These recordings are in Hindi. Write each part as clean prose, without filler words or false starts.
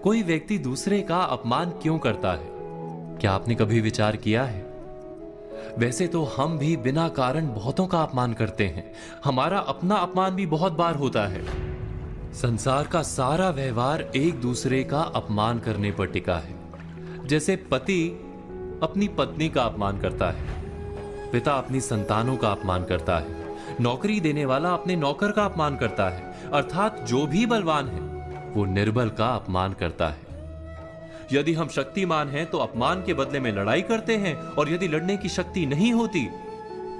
कोई व्यक्ति दूसरे का अपमान क्यों करता है? क्या आपने कभी विचार किया है? वैसे तो हम भी बिना कारण बहुतों का अपमान करते हैं। हमारा अपना अपमान भी बहुत बार होता है। संसार का सारा व्यवहार एक दूसरे का अपमान करने पर टिका है। जैसे पति अपनी पत्नी का अपमान करता है, पिता अपनी संतानों का अपमान करता है, नौकरी देने वाला अपने नौकर का अपमान करता है, अर्थात जो भी बलवान है वो निर्बल का अपमान करता है। यदि हम शक्तिमान हैं तो अपमान के बदले में लड़ाई करते हैं, और यदि लड़ने की शक्ति नहीं होती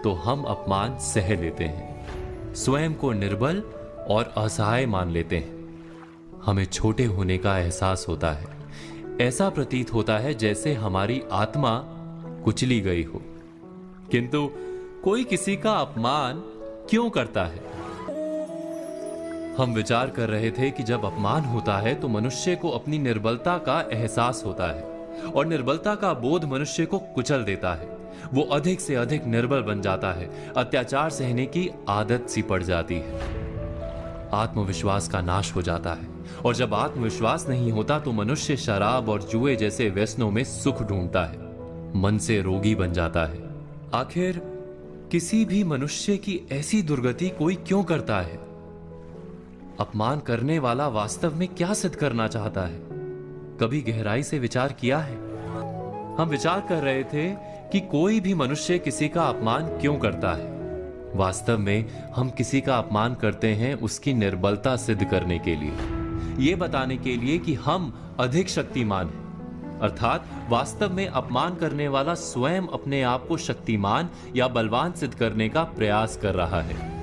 तो हम अपमान सह लेते हैं, स्वयं को निर्बल और असहाय मान लेते हैं। हमें छोटे होने का एहसास होता है। ऐसा प्रतीत होता है जैसे हमारी आत्मा कुचली गई हो। किंतु कोई किसी का अपमान क्यों करता है? हम विचार कर रहे थे कि जब अपमान होता है तो मनुष्य को अपनी निर्बलता का एहसास होता है, और निर्बलता का बोध मनुष्य को कुचल देता है। वो अधिक से अधिक निर्बल बन जाता है, अत्याचार सहने की आदत सी पड़ जाती है, आत्मविश्वास का नाश हो जाता है। और जब आत्मविश्वास नहीं होता तो मनुष्य शराब और जुए जैसे व्यसनों में सुख ढूंढता है, मन से रोगी बन जाता है। आखिर किसी भी मनुष्य की ऐसी दुर्गति कोई क्यों करता है? अपमान करने वाला वास्तव में क्या सिद्ध करना चाहता है? कभी गहराई से विचार किया है? हम विचार कर रहे थे कि कोई भी मनुष्य किसी का अपमान क्यों करता है। वास्तव में हम किसी का अपमान करते हैं उसकी निर्बलता सिद्ध करने के लिए, यह बताने के लिए कि हम अधिक शक्तिमान हैं। अर्थात वास्तव में अपमान करने वाला स्वयं अपने आप को शक्तिमान या बलवान सिद्ध करने का प्रयास कर रहा है।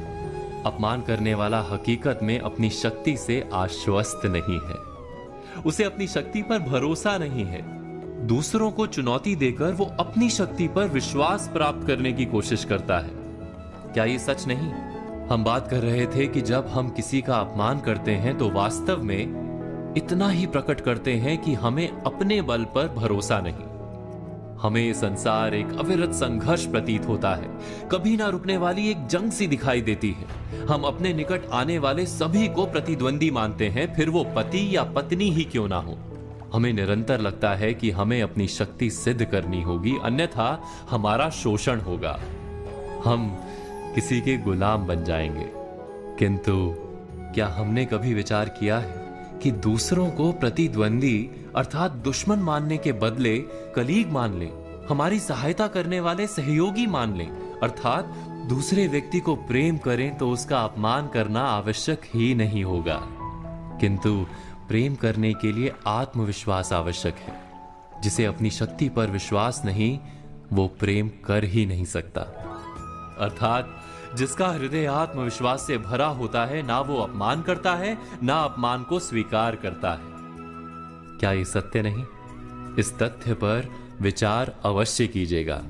अपमान करने वाला हकीकत में अपनी शक्ति से आश्वस्त नहीं है, उसे अपनी शक्ति पर भरोसा नहीं है। दूसरों को चुनौती देकर वो अपनी शक्ति पर विश्वास प्राप्त करने की कोशिश करता है। क्या ये सच नहीं? हम बात कर रहे थे कि जब हम किसी का अपमान करते हैं तो वास्तव में इतना ही प्रकट करते हैं कि हमें अपने बल पर भरोसा नहीं। हमें ये संसार एक अविरत संघर्ष प्रतीत होता है, कभी ना रुकने वाली एक जंग सी दिखाई देती है। हम अपने निकट आने वाले सभी को प्रतिद्वंदी मानते हैं, फिर वो पति या पत्नी ही क्यों ना हो। हमें निरंतर लगता है कि हमें अपनी शक्ति सिद्ध करनी होगी, अन्यथा हमारा शोषण होगा, हम किसी के गुलाम बन जाएंगे। किंतु क्या हमने कभी विचार किया है कि दूसरों को प्रतिद्वंदी अर्थात दुश्मन मानने के बदले कलीग मान लें, हमारी सहायता करने वाले सहयोगी मान लें, अर्थात दूसरे व्यक्ति को प्रेम करें तो उसका अपमान करना आवश्यक ही नहीं होगा। किंतु प्रेम करने के लिए आत्मविश्वास आवश्यक है। जिसे अपनी शक्ति पर विश्वास नहीं, वो प्रेम कर ही नहीं सकता। अर्थात जिसका हृदय आत्मविश्वास से भरा होता है, ना वो अपमान करता है, ना अपमान को स्वीकार करता है। क्या ये सत्य नहीं? इस तथ्य पर विचार अवश्य कीजिएगा।